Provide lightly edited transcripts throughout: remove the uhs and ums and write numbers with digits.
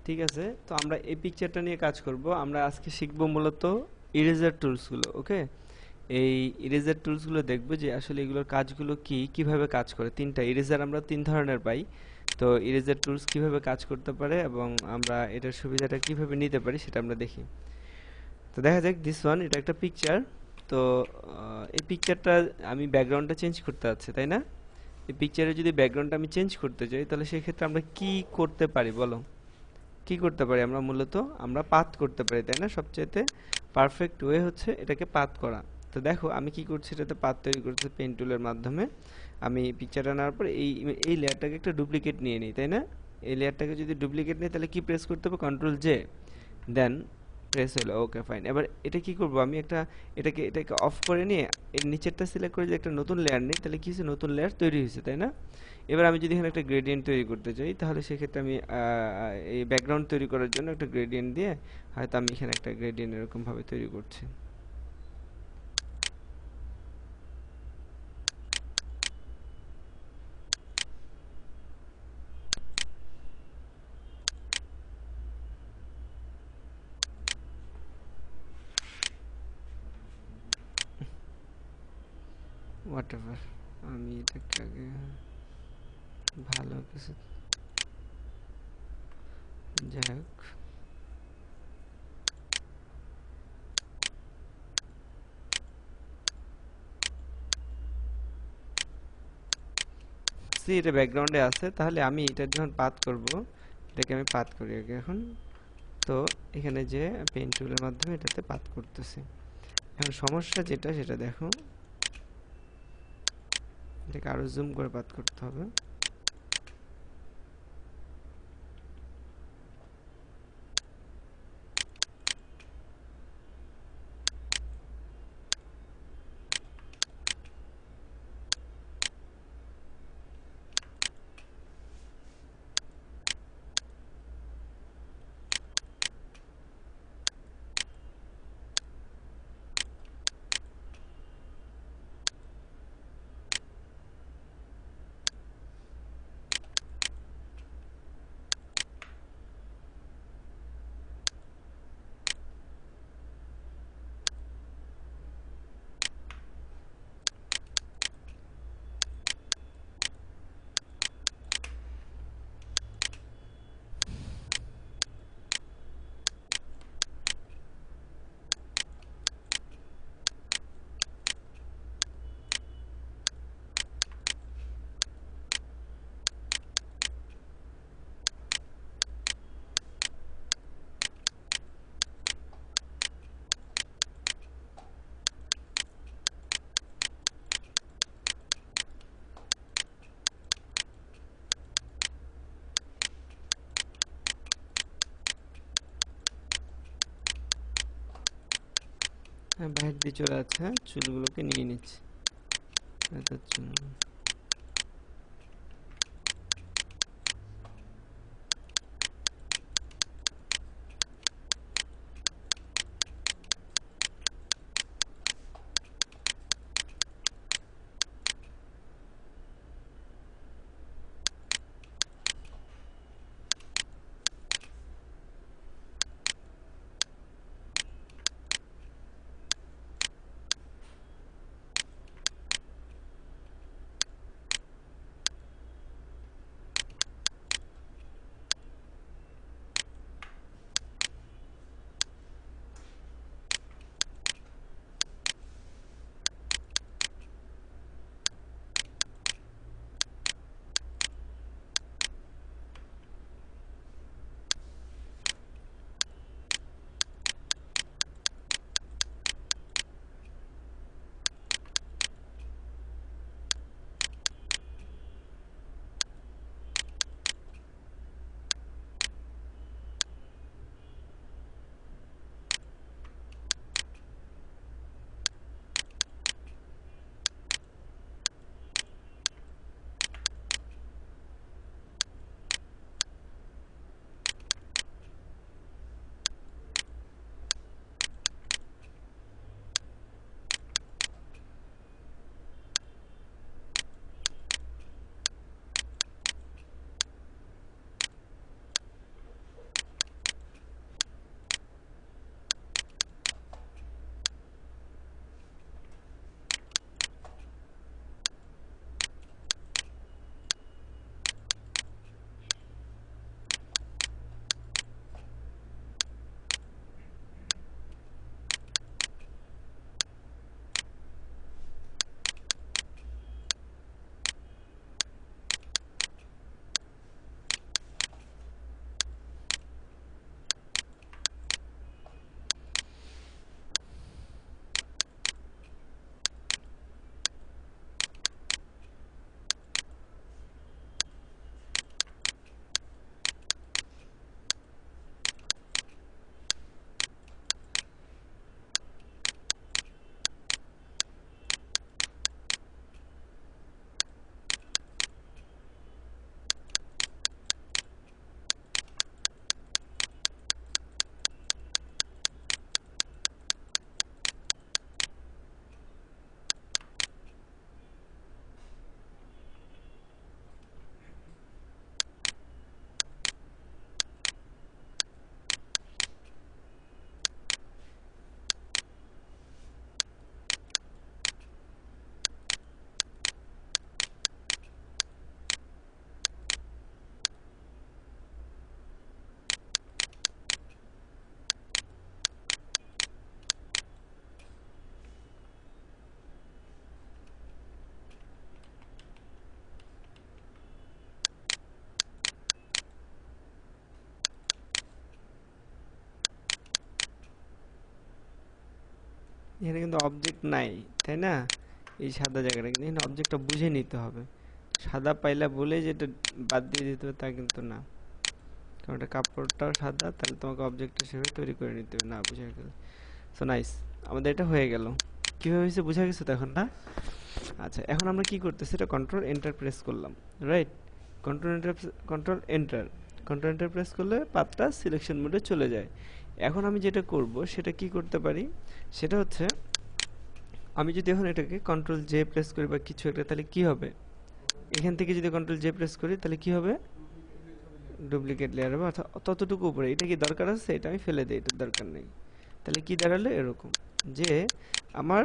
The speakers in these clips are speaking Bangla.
ঠিক আছে, তো আমরা এই পিকচারটা নিয়ে কাজ করব। আমরা আজকে শিখব মূলত ইরেজার টুলসগুলো। ওকে, এই ইরেজার টুলসগুলো দেখব যে আসলে এগুলোর কাজগুলো কি, কিভাবে কাজ করে। তিনটা ইরেজার আমরা তিন ধরনের পাই। তো ইরেজার টুলস কিভাবে কাজ করতে পারে এবং আমরা এটার সুবিধাটা কিভাবে নিতে পারি সেটা আমরা দেখি। তো দেখা যাক দিস ওয়ান, এটা একটা পিকচার। তো এই পিকচারটা আমি ব্যাকগ্রাউন্ডটা চেঞ্জ করতে যাচ্ছি, তাই না? এই পিকচারে যদি ব্যাকগ্রাউন্ডটা আমি চেঞ্জ করতে চাই তাহলে সেক্ষেত্রে আমরা কি করতে পারি বলো? কি করতে পারি আমরা? মূলত আমরা পাথ করতে পারি, তাই না? সবচেয়েতে পারফেক্ট ওয়ে হচ্ছে এটাকে পাথ করা। তো দেখো আমি কি করছি, এটাতে পাথ তৈরি করতে পেন টুলের মাধ্যমে। আমি পিকচারটা নেওয়ার পর এই লেয়ারটাকে একটা ডুপ্লিকেট নিয়ে নিই, তাই না? এই লেয়ারটাকে যদি ডুপ্লিকেট নিই তাহলে কি প্রেস করতে হবে? কন্ট্রোল জে, দেন প্রেস হলো। Okay fine. এবার এটা কি করব, আমি একটা এটাকে অফ করে নিয়ে এর নিচেরটা সিলেক্ট করে যদি একটা নতুন লেয়ার নিই তাহলে কি হচ্ছে, নতুন লেয়ার তৈরি হয়েছে, তাই না? এবার আমি যদি এখানে একটা গ্রেডিয়েন্ট তৈরি করতে চাই তাহলে সেক্ষেত্রে আমি এই ব্যাকগ্রাউন্ড তৈরি করার জন্য একটা গ্রেডিয়েন্ট দিয়ে হয়তো আমি এখানে একটা গ্রেডিয়েন্ট এরকম ভাবে তৈরি করছি। হোয়াট এভার, আমি এটাকে আগে ভালো কিছু, যাই হোক। সি, এটা ব্যাকগ্রাউন্ডে আছে, তাহলে আমি এটার যখন পাথ করব, এটাকে আমি পাথ করি আগে এখন। তো এখানে যে পেন টুলের মাধ্যমে এটাতে পাথ করতেছি। এখন সমস্যা যেটা সেটা দেখো, এটাকে আরো জুম করে পাথ করতে হবে। হ্যাঁ, বাইরে দিয়ে চলে যাচ্ছে। হ্যাঁ, চুলগুলোকে নিয়ে নিচ্ছি। আচ্ছা, চুল। এখানে কিন্তু অবজেক্ট নাই, তাই না? এই সাদা জায়গাটা কিন্তু এখানে অবজেক্টটা বুঝে নিতে হবে। সাদা পাইলা বলে যেটা বাদ দিয়ে দিতে হবে তা কিন্তু না, কারণ এটা কাপড়টাও সাদা, তাহলে তোমাকে অবজেক্টটা সেভাবে তৈরি করে নিতে হবে। না, বুঝে গেছে। সো নাইস, আমাদের এটা হয়ে গেল। কীভাবে হয়েছে বোঝা গেছে তো এখন, না? আচ্ছা, এখন আমরা কি করতেছি, এটা কন্ট্রোল এন্টার প্রেস করলাম, রাইট? কন্ট্রোল এন্টার প্রেস করলে পাতটা সিলেকশন মোডে চলে যায়। এখন আমি যেটা করব সেটা কি করতে পারি, সেটা হচ্ছে আমি যদি এখন এটাকে কন্ট্রোল জে প্রেস করি বা কিছু একটা, তাহলে কি হবে, এখান থেকে যদি কন্ট্রোল জে প্রেস করি তাহলে কি হবে, ডুপ্লিকেট লেয়ার হবে, অর্থাৎ ততটুকু উপরে। এটা কি দরকার আছে, এটা আমি ফেলে দিই, এটার দরকার নেই। তাহলে কি দাঁড়ালো এরকম, যে আমার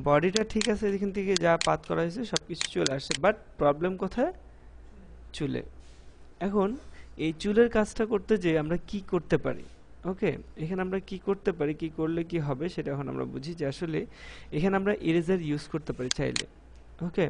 বডিটা ঠিক আছে, এখান থেকে যা পাত করা হয়েছে সব কিছু চলে আসছে, বাট প্রবলেম কোথায়, চুলে। এখন এই চুলের কাজটা করতে যে আমরা কি করতে পারি, ওকে, এখানে আমরা কি করতে পারি, কি করলে কি হবে সেটা এখন আমরা বুঝি। যে আসলে এখানে আমরা ইরেজার ইউজ করতে পারি চাইলে, ওকে।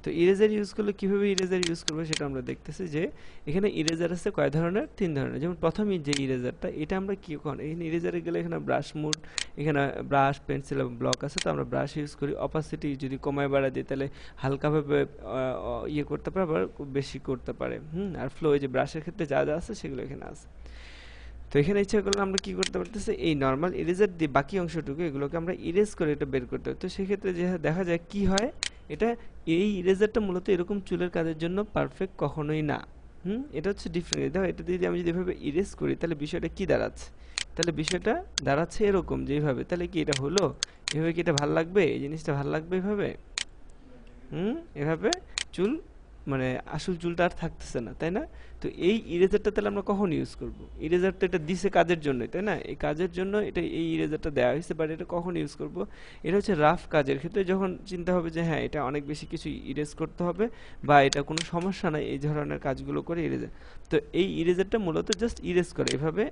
তো ইরেজার ইউজ করলে কিভাবে ইরেজার ইউজ করবো সেটা আমরা দেখতেছি। যে এখানে ইরেজার আছে কয় ধরনের, 3 ধরনের। যেমন প্রথমেই যে ইরেজারটা, এটা আমরা কি এখানে ইরেজারে গেলে এখানে ব্রাশ মুড, এখানে ব্রাশ, পেন্সিল এবং ব্লক আছে, তো আমরা ব্রাশ ইউজ করি। অপাসিটি যদি কমায় বাড়া দিই তাহলে হালকাভাবে ইয়ে করতে পারে, আবার বেশি করতে পারে। আর ফ্লো, এই যে ব্রাশের ক্ষেত্রে যা যা আছে সেগুলো এখানে আছে। তো এখানে ইচ্ছা করলে আমরা কি করতে পারতেছি, এই নর্মাল ইরেজার দিয়ে বাকি অংশটুকু এগুলোকে আমরা ইরেজ করে এটা বের করতে হবে। তো সেক্ষেত্রে যে দেখা যায় কি হয়, এটা এই ইরেজারটা মূলত এরকম চুলের কাজের জন্য পারফেক্ট কখনোই না। এটা হচ্ছে ডিফারেন্ট। দেখো, এটা দিয়ে আমি যদি এভাবে ইরেজ করি তাহলে বিষয়টা কি দাঁড়াচ্ছে, তাহলে বিষয়টা দাঁড়াচ্ছে এরকম যে এইভাবে। তাহলে কি এটা হলো, এভাবে কি এটা ভাল লাগবে, এই জিনিসটা ভাল লাগবে এভাবে? এভাবে চুল মানে আসল চুলটা আর থাকতেছে না, তাই না? তো এই ইরেজারটা তাহলে আমরা কখন ইউজ করব? ইরেজার তো এটা দিছে কাজের জন্য, তাই না? এই কাজের জন্য এটা, এই ইরেজারটা দেওয়া হয়েছে, বাট এটা কখন ইউজ করব? এটা হচ্ছে রাফ কাজের ক্ষেত্রে, যখন চিন্তা হবে যে হ্যাঁ এটা অনেক বেশি কিছু ইরেজ করতে হবে বা এটা কোনো সমস্যা নাই, এই ধরনের কাজগুলো করে ইরেজার। তো এই ইরেজারটা মূলত জাস্ট ইরেজ করে, এভাবে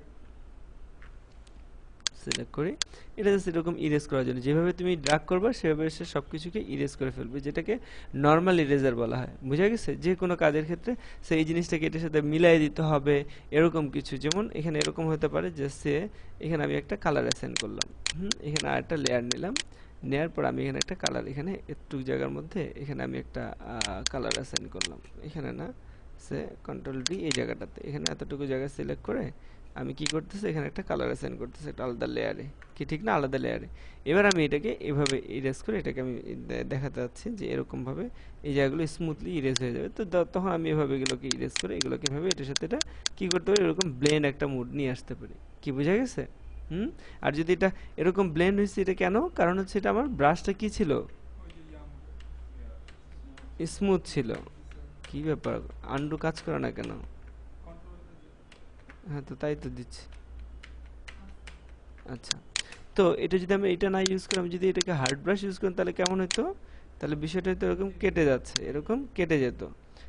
সিলেক্ট করি, এটা জাস্ট এরকম ইরেজ করার জন্য। যেভাবে তুমি ড্রাগ করবে সেভাবে সে সব কিছুকে ইরেজ করে ফেলবে, যেটাকে নর্মাল ইরেজার বলা হয়। বুঝা গেছে? যে কোনো কাজের ক্ষেত্রে সেই জিনিসটাকে এটার সাথে মিলাই দিতে হবে, এরকম কিছু। যেমন এখানে এরকম হতে পারে যে এখানে আমি একটা কালার অ্যাসাইন করলাম, এখানে আরেকটা লেয়ার নিলাম, নেওয়ার পর আমি এখানে একটা কালার, এখানে একটু জায়গার মধ্যে এখানে আমি একটা কালার অ্যাসাইন করলাম, এখানে না, কন্ট্রোল ডি, এই জায়গাটাতে এখানে এতটুকু জায়গা সিলেক্ট করে আমি কি করতেছি, এখানে একটা কালার অ্যাসাইন করতেছি একটা আলাদা লেয়ারে, কি ঠিক না, আলাদা লেয়ারে। এবার আমি এটাকে এভাবে ইরেজ করে এটাকে আমি দেখাতে যাচ্ছি যে এরকম ভাবে এই জায়গাগুলো স্মুথলি ইরেজ হয়ে যাবে। তো তখন আমি এভাবে এগুলোকে ইরেজ করে এগুলোকে এভাবে এটার সাথে এটা কি করতে পারি, এরকম ব্লেন্ড একটা মুড নিয়ে আসতে পারি। কি বোঝা গেছে? আর যদি এটা এরকম ব্লেন্ড হয়েছে, এটা কেন, কারণ হচ্ছে এটা আমার ব্রাশটা কি ছিল, স্মুথ ছিল। কি ব্যাপার, আন্ডু কাজ করে না কেন? হ্যাঁ, তো তাই তো দিচ্ছি। আচ্ছা, তো এটা যদি আমি এটা না ইউজ করি, আমি যদি এটাকে হার্ড ব্রাশ ইউজ করি তাহলে কেমন হতো, তাহলে বিষয়টা হয়তো এরকম কেটে যাচ্ছে, এরকম কেটে যেত।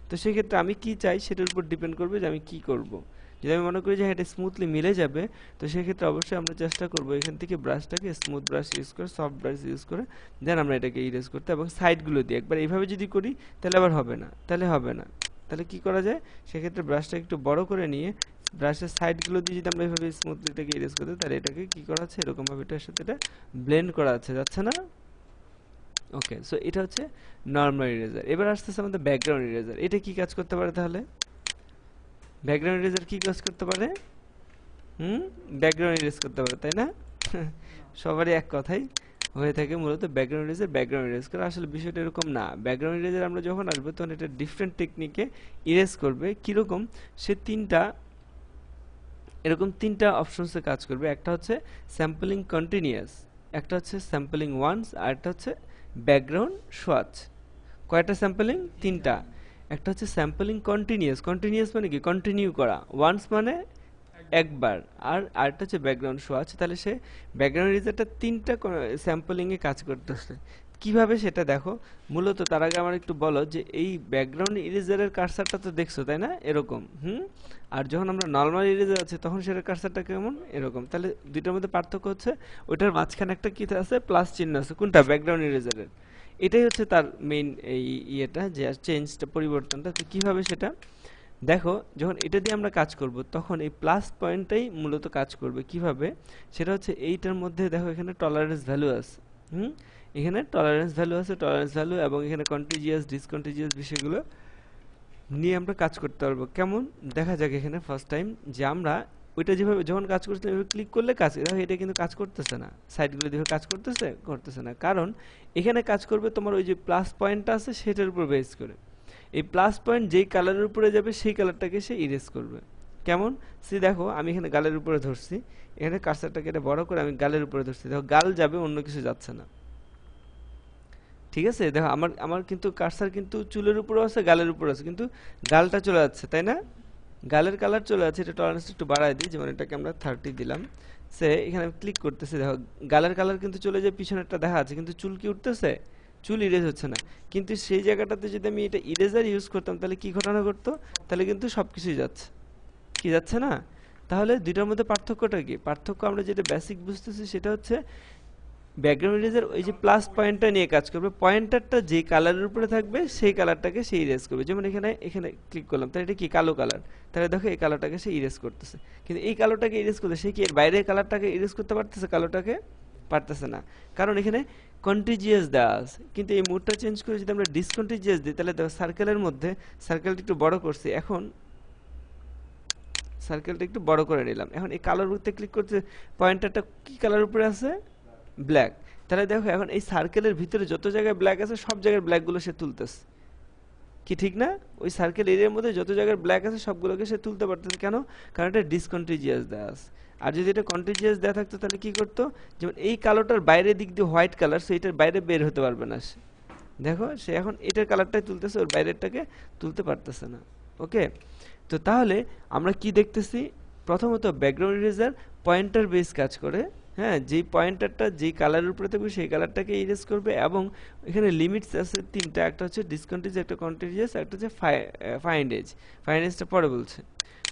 তো সেক্ষেত্রে আমি কি চাই সেটার উপর ডিপেন্ড করবে যে আমি কি করব। যদি আমি মনে করি যে হ্যাঁ এটা স্মুথলি মিলে যাবে, তো সেক্ষেত্রে অবশ্যই আমরা চেষ্টা করব এখান থেকে ব্রাশটাকে স্মুথ ব্রাশ ইউজ করে, সফট ব্রাশ ইউজ করে দেন আমরা এটাকে ইরেজ করতে, এবং সাইডগুলো দিয়ে একবার এইভাবে যদি করি তাহলে আবার হবে না, তাহলে হবে না। তাহলে কি করা যায়, সেক্ষেত্রে ব্রাশটা একটু বড় করে নিয়ে ব্রাশের সাইডগুলো দিয়ে যদি আমরা এইভাবে স্মুথলি এটাকে ইরেজ করতে, তাহলে এটাকে কি করা আছে, এরকম ভাবে এটার সাথে এটা ব্লেন্ড করা আছে, যাচ্ছে না? ওকে, সো এটা হচ্ছে নর্মাল ইরেজার। এবার আসতেছে আমাদের ব্যাকগ্রাউন্ড ইরেজার। এটা কি কাজ করতে পারে তাহলে? ব্যাকগ্রাউন্ড ইরেজার কি কাজ করতে পারে? ব্যাকগ্রাউন্ড ইরেজ করতে পারে, তাই না? সবারই এক কথাই হয়ে থাকে, মূলত ব্যাকগ্রাউন্ড ইরেজার ব্যাকগ্রাউন্ড ইরেজ করে। আসলে বিষয়টা এরকম না। ব্যাকগ্রাউন্ড ইরেজার আমরা যখন আসবো তখন এটা ডিফারেন্ট টেকনিকে ইরেজ করবে। কিরকম, সে এরকম তিনটা অপশনসে কাজ করবে। একটা হচ্ছে স্যাম্পলিং কন্টিনিউয়াস, একটা হচ্ছে স্যাম্পলিং ওয়ান্স, আর একটা হচ্ছে ব্যাকগ্রাউন্ড সোয়াচ। কয়টা স্যাম্পলিং? তিনটা। একটা হচ্ছে স্যাম্পলিং কন্টিনিউয়াস, কন্টিনিউয়াস মানে কি, কন্টিনিউ করা, ওয়ান্স মানে একবার, আর আরেকটা হচ্ছে ব্যাকগ্রাউন্ড শো আছে। তাহলে সে ব্যাকগ্রাউন্ড ইরেজারটা তিনটা স্যাম্পলিংয়ে কাজ করতেছে। কিভাবে সেটা দেখো। মূলত তার আগে আমার একটু বলো যে এই ব্যাকগ্রাউন্ড ইরেজারের কার্সারটা তো দেখছো, তাই না, এরকম। আর যখন আমরা নর্মাল ইরেজার আছে তখন সেটার কার্সারটা কেমন, এরকম। তাহলে দুইটার মধ্যে পার্থক্য হচ্ছে ওইটার মাঝখানে একটা কি আছে, প্লাস চিহ্ন আছে। কোনটা? ব্যাকগ্রাউন্ড ইরেজারের। এটাই হচ্ছে তার মেইন এই ইয়েটা, যে চেঞ্জটা, পরিবর্তনটা। তো কিভাবে সেটা দেখো, যখন এটা দিয়ে আমরা কাজ করব তখন এই প্লাস পয়েন্টটাই মূলত কাজ করবে। কিভাবে সেটা হচ্ছে, এইটার মধ্যে দেখো এখানে টলারেন্স ভ্যালু আছে, হুম, এখানে টলারেন্স ভ্যালু আছে, টলারেন্স ভ্যালু, এবং এখানে কন্টিজিয়াস ডিসকন্টিজিয়াস বিষয়গুলো নিয়ে আমরা কাজ করতে পারবো। কেমন দেখা যাক এখানে ফার্স্ট টাইম যে আমরা ওইটা যেভাবে যখন কাজ করছিলাম এভাবে ক্লিক করলে কাজ, দেখো এটা কিন্তু কাজ করতেছে না, সাইডগুলো যেভাবে কাজ করতেছে করতেছে না, কারণ এখানে কাজ করবে তোমার ওই যে প্লাস পয়েন্টটা আছে সেটার উপর বেস করে। এই প্লাস পয়েন্ট যেই কালারের উপরে যাবে সেই কালারটাকে সে ইরেজ করবে। কেমন সে দেখো আমি এখানে গালের উপরে ধরছি, এখানে কার্সারটাকে এটা বড় করে আমি গালের উপরে ধরছি, দেখো গাল যাবে, অন্য কিছু যাচ্ছে না। ঠিক আছে, দেখো আমার আমার কিন্তু কার্সার কিন্তু চুলের উপরেও আছে, গালের উপরে আছে, কিন্তু গালটা চলে যাচ্ছে, তাই না? গালের কালার চলে যাচ্ছে। এটা টলারেন্সটা একটু বাড়ায় দিই, যেমন এটাকে আমরা 30 দিলাম। সে এখানে ক্লিক করতেছে, দেখো গালের কালার কিন্তু চলে যায়, পিছনেরটা দেখা আছে, কিন্তু চুল কি উঠতেছে? চুল ইরেজ হচ্ছে না। কিন্তু সেই জায়গাটাতে যদি আমি এটা ইরেজার ইউজ করতাম তাহলে কি ঘটনা ঘটতো? তাহলে কিন্তু সবকিছুই যাচ্ছে, কি যাচ্ছে না? তাহলে দুইটার মধ্যে পার্থক্যটা কি? পার্থক্য আমরা যেটা বেসিক বুঝতেছি সেটা হচ্ছে ব্যাকগ্রাউন্ড ইরেজার ওই যে প্লাস পয়েন্টটা নিয়ে কাজ করবে, পয়েন্টারটা যে কালারের উপরে থাকবে সেই কালারটাকে সে ইরেজ করবে। যেমন এখানে এখানে ক্লিক করলাম, তাহলে এটা কি কালো কালার, তাহলে দেখো এই কালারটাকে সে ইরেজ করতেছে, কিন্তু এই কালোটাকে ইরেজ করতে সে কি এর বাইরের কালারটাকে ইরেজ করতে পারতেছে? কালোটাকে পারতেছে না, কারণ এখানে কন্টিজিয়াস দেওয়া আছে। কিন্তু এই মুডটা চেঞ্জ করে যদি আমরা ডিসকন্টিজিয়াস দিই তাহলে দেখো সার্কেলের মধ্যে, সার্কেলটা একটু বড় করছি, এখন সার্কেলটা একটু বড় করে নিলাম, এখন এই কালোর উপরে ক্লিক করতে পয়েন্টারটা কি কালার উপরে আছে? ব্ল্যাক। তাহলে দেখো এখন এই সার্কেলের ভিতরে যত জায়গায় ব্ল্যাক আছে সব জায়গার ব্ল্যাকগুলো সে তুলতেছে, কি ঠিক না? ওই সার্কেল এরিয়ার মধ্যে যত জায়গার ব্ল্যাক আছে সবগুলোকে সে তুলতে পারতেছে, কেন? কারণ এটা ডিসকন্টিজিয়াস দেওয়া আছে। আর যদি এটা কন্টিজিয়াস দেওয়া থাকতো তাহলে কি করতো? যেমন এই কালোটার বাইরের দিক দিয়ে হোয়াইট কালার, সো এটার বাইরে বের হতে পারবে না সে। দেখো সে এখন এটার কালারটাই তুলতেছে, ওর বাইরেরটাকে তুলতে পারতেছে না। ওকে, তো তাহলে আমরা কি দেখতেছি? প্রথমত ব্যাকগ্রাউন্ড ইরেজার পয়েন্টার বেস কাজ করে। হ্যাঁ, যেই পয়েন্টারটা যেই কালারের উপরে থাকবে সেই কালারটাকে ইরেজ করবে, এবং এখানে লিমিটস আছে তিনটা, একটা হচ্ছে ডিসকন্টিজিয়াস, একটা কন্টিজিয়াস, একটা হচ্ছে ফাইন্ড এজ। ফাইন্ড এজটা পরে বলছে।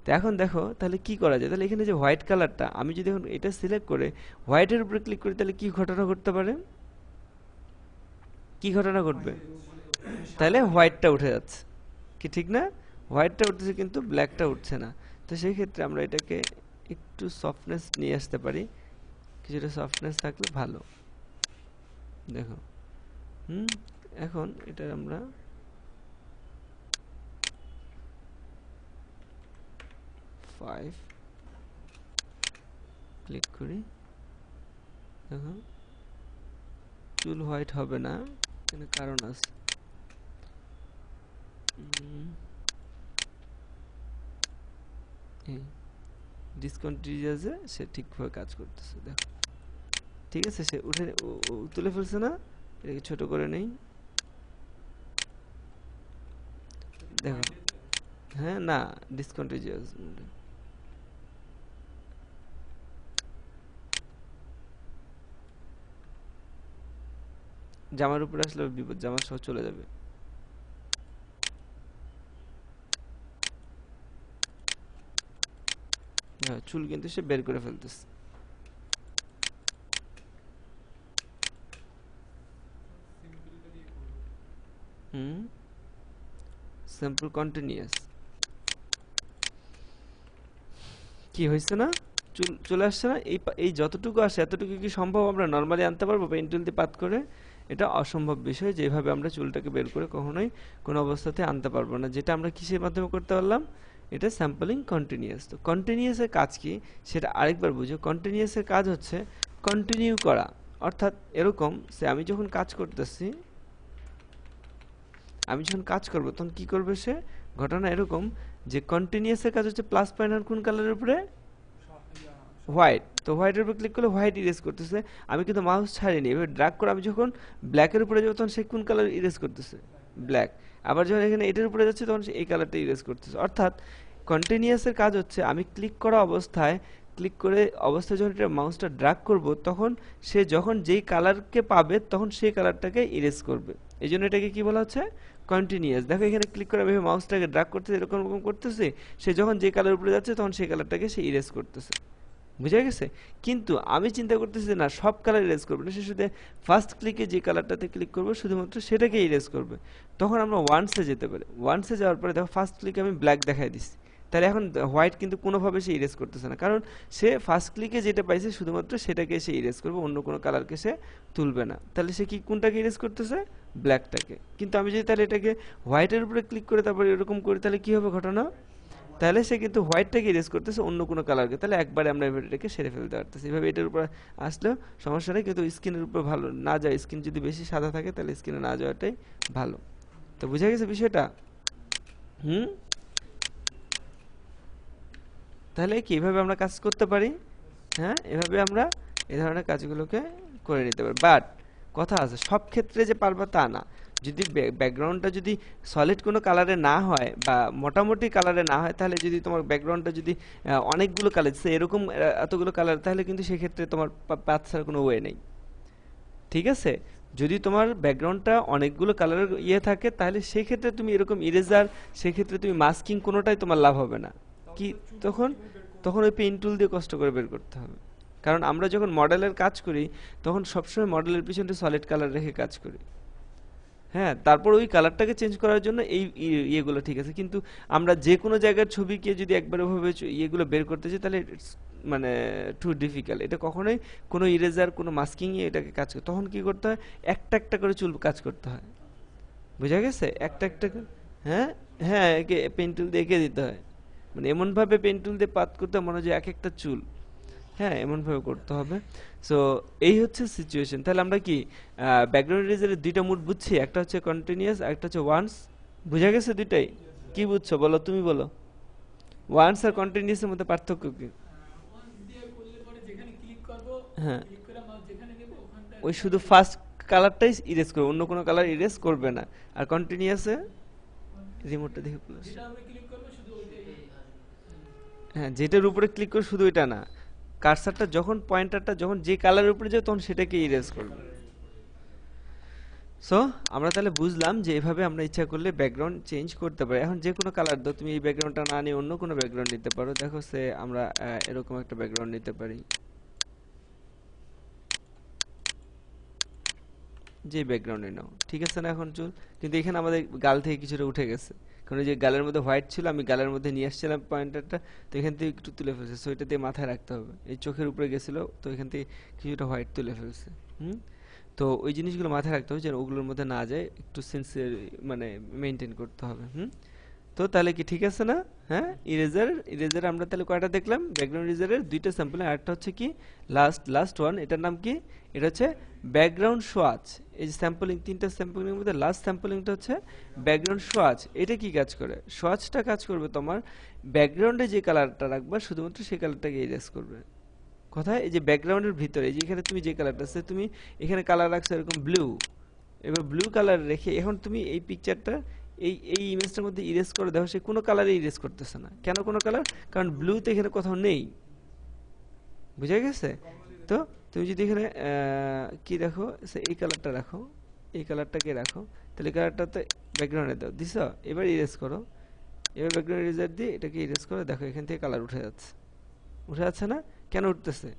তো এখন দেখো তাহলে কি করা যায়? তাহলে এখানে যে হোয়াইট কালারটা আমি যদি এখন এটা সিলেক্ট করে হোয়াইটের উপরে ক্লিক করি তাহলে কি ঘটনা ঘটতে পারে? কি ঘটনা ঘটবে? তাহলে হোয়াইটটা উঠে যাচ্ছে, কি ঠিক না? হোয়াইটটা উঠতেছে কিন্তু ব্ল্যাকটা উঠছে না। তো সেই ক্ষেত্রে আমরা এটাকে একটু সফটনেস নিয়ে আসতে পারি, কিছুটা সফটনেস থাকলে ভালো। দেখো এখন এটা আমরা ফাইভ ক্লিক করি, দেখো চুল হোয়াইট হবে না, এখানে কারণ আছে। ডিসকন্টিনিউয়াসে সে ঠিকভাবে কাজ করতেছে, দেখো ঠিক আছে, সে উঠে তুলে ফেলছে না? এটাকে ছোট করে নেই, দেখো। হ্যাঁ, না ডিসকন্টিনিউয়াস জামার উপরে আসলে বিপদ, জামা সহ চলে যাবে। হ্যাঁ, চুল কিন্তু সে বের করে ফেলতেছে। সিম্পল কন্টিনিউয়াস কি হয়েছে না? চুল চলে আসছে না? এই যতটুকু আসে এতটুকু কি সম্ভব আমরা নর্মালি আনতে পারবো পেন টুল দিয়ে পাত করে? এটা অসম্ভব বিষয়, যেভাবে আমরা চুলটাকে বের করে কখনোই কোনো অবস্থাতে আনতে পারবো না। যেটা আমরা কিসের মাধ্যমে করতে পারলাম? এটা স্যাম্পলিং কন্টিনিউয়াস। তো কন্টিনিউয়াসের কাজ কি সেটা আরেকবার বুঝো। কন্টিনিউয়াসের কাজ হচ্ছে কন্টিনিউ করা, অর্থাৎ এরকম সে আমি যখন কাজ করতেছি, আমি যখন কাজ করব তখন কি করবে সে? ঘটনা এরকম যে কন্টিনিউয়াসের কাজ হচ্ছে প্লাস পয়েন্ট আর কোন কালারের উপরে? হোয়াইট। তো হোয়াইটের উপর ক্লিক করলে হোয়াইট ইরেজ করতেছে। আমি কিন্তু মাউস ছাড়িনি, এভাবে ড্র্যাগ করে আমি যখন ব্ল্যাকের উপরে যাবো তখন সে কোন কালার ইরেজ করতেছে? ব্ল্যাক। আবার যখন এখানে এটার উপরে যাচ্ছে তখন সে এই কালারটা ইরেজ করতেছে। অর্থাৎ কন্টিনিউয়াসের কাজ হচ্ছে আমি ক্লিক করা অবস্থায়, ক্লিক করে অবস্থায় যখন এটা মাউসটা ড্র্যাগ করব তখন সে যখন যেই কালারকে পাবে তখন সেই কালারটাকে ইরেজ করবে। এই জন্য এটাকে কি বলা হচ্ছে? কন্টিনিউয়াস। দেখো এখানে ক্লিক করে আমি মাউসটাকে ড্র্যাগ করতেছি, এরকম এরকম করতেছি, সে যখন যে কালার উপরে যাচ্ছে তখন সেই কালারটাকে সে ইরেজ করতেছে। বুঝা গেছে? কিন্তু আমি চিন্তা করতেছি যে না, সব কালার ইরেজ করবে না, সে শুধু ফার্স্ট ক্লিকে যে কালারটাতে ক্লিক করবো শুধুমাত্র সেটাকে ইরেজ করবে। তখন আমরা ওয়ান্সে যেতে পারি। ওয়ান্সে যাওয়ার পরে দেখো ফার্স্ট ক্লিকে আমি ব্ল্যাক দেখাই দিচ্ছি, তাহলে এখন হোয়াইট কিন্তু কোনোভাবে সে ইরেজ করতেছে না, কারণ সে ফার্স্ট ক্লিকে যেটা পাইছে শুধুমাত্র সেটাকে সে ইরেজ করবে, অন্য কোনো কালারকে সে তুলবে না। তাহলে সে কি কোনটাকে ইরেজ করতেছে? ব্ল্যাকটাকে। কিন্তু আমি যদি তাহলে এটাকে হোয়াইটের উপরে ক্লিক করে তারপরে এরকম করি, তাহলে কি হবে ঘটনা? তাহলে সে কিন্তু হোয়াইটটাকে ইরেজ করতেছে, অন্য কোনো কালারকে। তাহলে একবারে আমরা এটাকে সেরে ফেলতে পারতেছি। এভাবে এটার উপর আসলেও সমস্যা নেই, কিন্তু স্কিনের উপর ভালো না যায়। স্কিন যদি বেশি সাদা থাকে তাহলে স্কিনে না যাওয়াটাই ভালো। তো বুঝা গেছে বিষয়টা? হুম। তাহলে কি এভাবে আমরা কাজ করতে পারি? হ্যাঁ, এভাবে আমরা এই ধরনের কাজগুলোকে করে নিতে পারি। বাট কথা আছে, সব ক্ষেত্রে যে পারবা তা না। যদি ব্যাকগ্রাউন্ডটা যদি সলিড কোনো কালারে না হয় বা মোটামুটি কালারে না হয়, তাহলে যদি তোমার ব্যাকগ্রাউন্ডটা যদি অনেকগুলো কালার এরকম এতগুলো কালার, তাহলে কিন্তু সেক্ষেত্রে তোমার পাথ ছাড়ার কোনো ওয়ে নেই। ঠিক আছে? যদি তোমার ব্যাকগ্রাউন্ডটা অনেকগুলো কালারের থাকে, তাহলে সেক্ষেত্রে তুমি এরকম ইরেজার, সেক্ষেত্রে তুমি মাস্কিং, কোনোটাই তোমার লাভ হবে না। কি তখন? তখন ওই পেইন্ট টুল দিয়ে কষ্ট করে বের করতে হবে। কারণ আমরা যখন মডেলের কাজ করি তখন সবসময় মডেলের পিছনে সলিড কালার রেখে কাজ করি। হ্যাঁ, তারপর ওই কালারটাকে চেঞ্জ করার জন্য এই ইয়েগুলো ঠিক আছে, কিন্তু আমরা যে কোনো জায়গার ছবিকে যদি একবার ওভাবে ইয়েগুলো বের করতে চাই, তাহলে মানে টু ডিফিকাল্ট। এটা কখনোই কোনো ইরেজার, কোনো মাস্কিং এটাকে কাজ করে। তখন কি করতে হয়? একটা একটা করে চুল কাজ করতে হয়। বুঝা গেছে? একটা একটা হ্যাঁ, হ্যাঁ, একে পেন্টুল দিয়ে এঁকে দিতে হয়। মানে এমনভাবে পেন্টুল দিয়ে পাত করতে হয় মনে হয় যে এক একটা চুল। হ্যাঁ, এমনভাবে করতে হবে। সো এই হচ্ছে সিচুয়েশন। তাহলে আমরা কি ব্যাকগ্রাউন্ড ইরেজারের দুইটা মুড বুঝছি? একটা হচ্ছে কন্টিনিউয়াস, একটা হচ্ছে ওয়ান্স। বুঝা গেছে দুইটাই? কি বুঝছো বলো, তুমি বলো। ওয়ান্স আর কন্টিনিউয়াসের মধ্যে পার্থক্য কি? হ্যাঁ, ওই শুধু ফার্স্ট কালারটাই ইরেজ করবে, অন্য কোনো কালার ইরেজ করবে না। আর কন্টিনিউয়াসে রিমোটটা দেখে প্লাস, হ্যাঁ, যেটার উপরে ক্লিক করে শুধু এটা না, কার্সারটা যখন পয়েন্টারটা যখন যে কালারের উপরে যায় তখন সেটাকে ইরেজ করবে। সো আমরা তাহলে বুঝলাম যে এভাবে আমরা ইচ্ছা করলে ব্যাকগ্রাউন্ড চেঞ্জ করতে পারি। এখন যে কোনো কালার দাও, তুমি এই ব্যাকগ্রাউন্ডটা না নিয়ে অন্য কোনো ব্যাকগ্রাউন্ড নিতে পারো। দেখো সে আমরা এরকম একটা ব্যাকগ্রাউন্ড নিতে পারি, যে ব্যাকগ্রাউন্ডে নাও, ঠিক আছে না? এখন চুল কিন্তু এখানে আমাদের গাল থেকে কিছুটা উঠে গেছে, কারণ ওই যে গালের মধ্যে হোয়াইট ছিল, আমি গালের মধ্যে নিয়ে আসছিলাম পয়েন্টারটা, তো এখান থেকে একটু তুলে ফেলছে। সো এটা দিয়ে মাথায় রাখতে হবে। এই চোখের উপরে গেছিল, তো এখান থেকে কিছুটা হোয়াইট তুলে ফেলছে। হুম। তো ওই জিনিসগুলো মাথায় রাখতে হবে যেন ওগুলোর মধ্যে না যায়, একটু সিনসিয়ার মানে মেনটেন করতে হবে। হুম। তো তাহলে কি ঠিক আছে না? হ্যাঁ, ইরেজার আমরা তাহলে কয়টা দেখলাম? ব্যাকগ্রাউন্ড ইরেজারের দুইটা স্যাম্পল, আরেকটা হচ্ছে কি লাস্ট ওয়ান, এটার নাম কি? এটা হচ্ছে ব্যাকগ্রাউন্ড সোয়াচ। এই যে স্যাম্পলিং, তিনটা স্যাম্পলিং এর মধ্যে লাস্ট স্যাম্পলিংটা হচ্ছে ব্যাকগ্রাউন্ড সোয়াচ। এটা কি কাজ করে? সোয়াচটা কাজ করবে তোমার ব্যাকগ্রাউন্ডে যে কালারটা রাখবা শুধুমাত্র সেই কালারটাকে ইরেজ করবে। কোথায়? এই যে ব্যাকগ্রাউন্ডের ভিতরে, এই যে এখানে তুমি যে কালারটা আছে, তুমি এখানে কালার রাখছো এরকম ব্লু, এবার ব্লু কালার রেখে এখন তুমি এই পিকচারটা এই এই ইমেজটার মধ্যে ইরেজ করে দেখো, সে কোনো কালারে ইরেজ করতেছে না। কেন কোনো কালার? কারণ ব্লু তো এখানে কোথাও নেই। বুঝা গেছে? তো তুমি যদি এখানে কি দেখো, এই কালারটা রাখো, এই কালারটাকে রাখো, তাহলে এই কালারটাতে ব্যাকগ্রাউন্ডে দাও, দিছ? এবার ইরেজ করো, এবার ব্যাকগ্রাউন্ড ইরেজার দিয়ে এটাকে ইরেজ করে দেখো, এখান থেকে কালার উঠে যাচ্ছে। উঠে যাচ্ছে না? কেন উঠতেছে?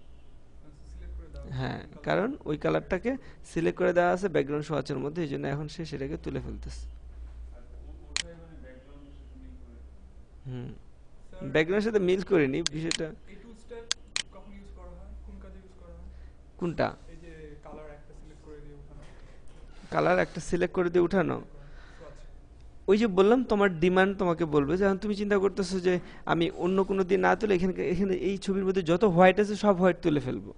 হ্যাঁ, কারণ ওই কালারটাকে সিলেক্ট করে দেওয়া আছে ব্যাকগ্রাউন্ড সোয়াচের মধ্যে, এই জন্য এখন সে সেটাকে তুলে ফেলতেছে। হুম, ব্যাকগ্রাউন্ডের সাথে মিল করিনি বিষয়টা। কোনটা? কালার একটা সিলেক্ট করে দিয়ে উঠানো? ওই যে বললাম, তোমার ডিমান্ড তোমাকে বলবে। যখন তুমি চিন্তা করতেছো যে আমি অন্য কোনো দিয়ে না তুলে এখানে এখানে এই ছবির মধ্যে যত হোয়াইট আছে সব হোয়াইট তুলে ফেলবো,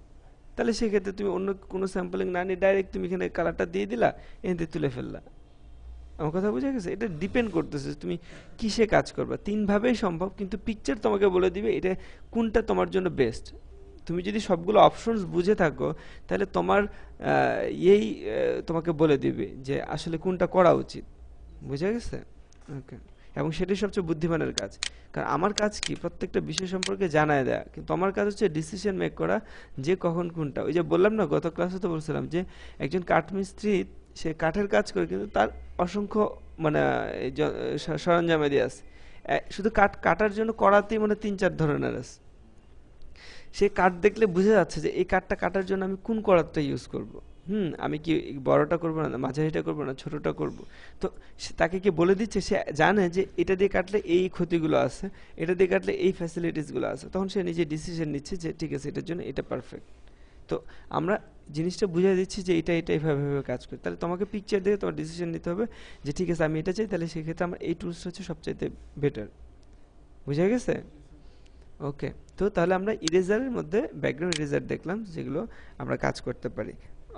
তাহলে সেক্ষেত্রে তুমি অন্য কোনো স্যাম্পলিং না নিয়ে ডাইরেক্ট তুমি এখানে কালারটা দিয়ে দিলা, এখান থেকে তুলে ফেললা। আমার কথা বুঝে গেছে? এটা ডিপেন্ড করতেছে তুমি কিসে কাজ করবা। তিনভাবেই সম্ভব, কিন্তু পিকচার তোমাকে বলে দিবে এটা কোনটা তোমার জন্য বেস্ট। তুমি যদি সবগুলো অপশনস বুঝে থাকো, তাহলে তোমার তোমাকে বলে দিবে যে আসলে কোনটা করা উচিত। বুঝা গেছে? ওকে। এবং সেটাই সবচেয়ে বুদ্ধিমানের কাজ। কারণ আমার কাজ কি? প্রত্যেকটা বিষয় সম্পর্কে জানায় দেয়া, কিন্তু আমার কাজ হচ্ছে ডিসিশন মেক করা যে কখন কোনটা। ওই যে বললাম না, গত ক্লাসে তো বলছিলাম যে একজন কাঠমিস্ত্রি, সে কাঠের কাজ করে কিন্তু তার অসংখ্য মানে এই সরঞ্জামাদি আছে। শুধু কাঠ কাটার জন্য করাতেই মানে ৩-৪ ধরনের আছে। সে কাঠ দেখলে বুঝে যাচ্ছে যে এই কাঠটা কাটার জন্য আমি কোন করাতটা ইউজ করব। আমি কি বড়টা করব না, মাঝারিটা করব না, ছোটটা করব? তো তাকে কি বলে দিচ্ছে, সে জানে যে এটা দিয়ে কাটলে এই ক্ষতিগুলো আছে, এটা দিয়ে কাটলে এই ফ্যাসিলিটিস গুলো আছে, তখন সে নিজে ডিসিশন নিচ্ছে যে ঠিক আছে এটার জন্য এটা পারফেক্ট। তো আমরা জিনিসটা বুঝিয়ে দিচ্ছি যে এটা এটা এভাবে এভাবে কাজ করে, তাহলে তোমাকে পিকচার দিয়ে তোমার ডিসিশন নিতে হবে যে ঠিক আছে আমি এটা চাই, তাহলে সেক্ষেত্রে আমার এই টুলসটা হচ্ছে সবচাইতে বেটার। বুঝে গেছে? ওকে। তো তাহলে আমরা ইরেজারের মধ্যে ব্যাকগ্রাউন্ড ইরেজার দেখলাম যেগুলো আমরা কাজ করতে পারি।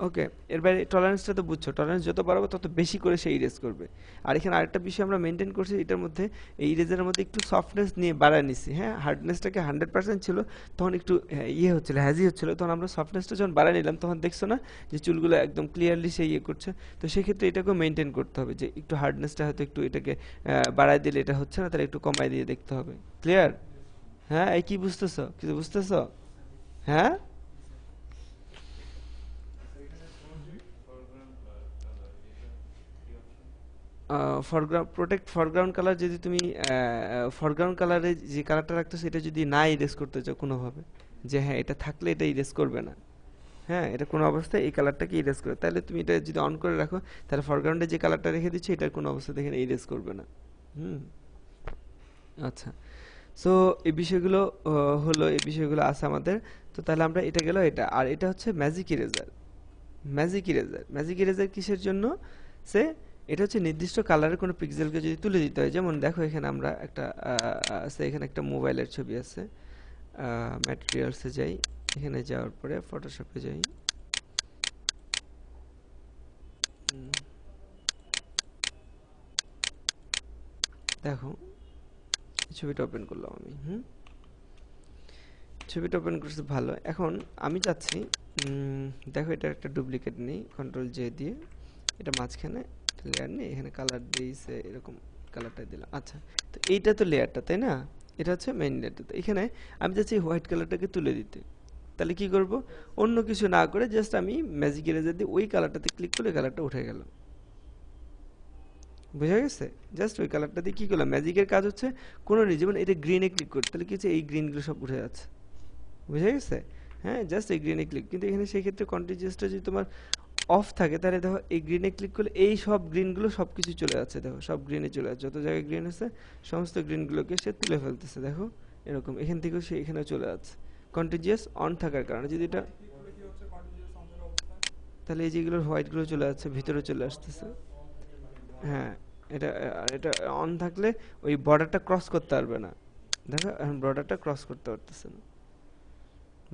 ওকে। এর বাইরে টলারেন্সটা তো বুঝছো, টলারেন্স যত বাড়াবো তত বেশি করে সে ইরেজ করবে। আর এখানে আরেকটা বিষয় আমরা মেনটেন করছি, এটার মধ্যে এই ইরেজারের মধ্যে একটু সফটনেস নিয়ে বাড়ায় নিছি। হ্যাঁ, হার্ডনেসটাকে 100% ছিল, তখন একটু ইয়ে হচ্ছিল, হ্যাজি হচ্ছিল, তখন আমরা সফটনেসটা যখন বাড়ায় নিলাম তখন দেখছো না যে চুলগুলো একদম ক্লিয়ারলি সে ইয়ে করছে। তো সেক্ষেত্রে এটাকেও মেনটেন করতে হবে যে একটু হার্ডনেসটা হয়তো একটু এটাকে বাড়ায় দিলে এটা হচ্ছে না, তাহলে একটু কমায় দিয়ে দেখতে হবে। ক্লিয়ার? হ্যাঁ, এই কি বুঝতেছো, কিছু বুঝতেছো? হ্যাঁ। ফরগ্রাউন্ড প্রোটেক্ট ফরগ্রাউন্ড কালার, যদি তুমি ফরগ্রাউন্ড কালারে যে কালারটা রাখতো সেটা যদি না ইরেজ করতে চাও কোনোভাবে, যে হ্যাঁ এটা থাকলে এটা ইরেজ করবে না, হ্যাঁ এটা কোনো অবস্থায় এই কালারটাকে ইরেজ করে, তাহলে তুমি এটা যদি অন করে রাখো, তাহলে ফরগ্রাউন্ডে যে কালারটা রেখে দিচ্ছ এটার কোনো অবস্থায় এখানে ইরেজ করবে না। হুম। আচ্ছা। সো এই বিষয়গুলো হলো, এই বিষয়গুলো আছে আমাদের। তো তাহলে আমরা এটা গেল এটা, আর এটা হচ্ছে magic eraser. Magic eraser, magic eraser কিসের জন্য? সে এটা হচ্ছে নির্দিষ্ট কালারের কোনো পিক্সেলকে যদি তুলে দিতে হয়, যেমন দেখো এখানে আমরা একটা আছে, এখানে একটা মোবাইলের ছবি আছে। ম্যাটেরিয়ালসে যাই, এখানে যাওয়ার পরে ফটোশপে যাই। উম, দেখো এই ছবিটা ওপেন করলাম আমি। ছবিটা ওপেন করছে, ভালো। এখন আমি চাচ্ছি, উম, দেখো এটা একটা ডুপ্লিকেট নেই, কন্ট্রোল জে দিয়ে এটা মাঝখানে লেয়ার নিয়ে এখানে কালার দিয়েছে, এরকম কালারটা দিলাম। আচ্ছা, তো এইটা তো লেয়ারটা, তাই না? এটা হচ্ছে মেইন লেয়ারটা। তো এখানে আমি চাচ্ছি হোয়াইট কালারটাকে তুলে দিতে, তাহলে কি করব? অন্য কিছু না করে জাস্ট আমি ম্যাজিক এরেজার দিয়ে ওই কালারটাতে ক্লিক করলে কালারটা উঠে গেল। বুঝা গেছে? জাস্ট ওই কালারটা দিয়ে কি করলাম, ম্যাজিকের কাজ হচ্ছে কোনো যেমন এটা গ্রিনে ক্লিক করতে, তাহলে কি হচ্ছে এই গ্রিনগুলো সব উঠে যাচ্ছে। বুঝা গেছে? হ্যাঁ, জাস্ট এই গ্রিনে ক্লিক, কিন্তু এখানে সেই ক্ষেত্রে কন্টিনিউয়াসটা যদি তোমার অফ থাকে, তাহলে দেখো এই গ্রিনে ক্লিক করলে এই সব গ্রিনগুলো সব কিছু চলে যাচ্ছে, দেখো সব গ্রিনে চলে যাচ্ছে, যত জায়গায় গ্রিন আছে সমস্ত গ্রিনগুলোকে সে তুলে ফেলতেছে। দেখো এরকম এখান থেকেও সে এখানে চলে যাচ্ছে, কন্টিনিউয়াস অন থাকার কারণে। যদি এটা, তাহলে এই যেগুলো হোয়াইটগুলো চলে যাচ্ছে ভিতরে চলে আসতেছে। হ্যাঁ, এটা আর এটা অন থাকলে ওই বর্ডারটা ক্রস করতে পারবে না। দেখো এখন বর্ডারটা ক্রস করতে পারতেছে না।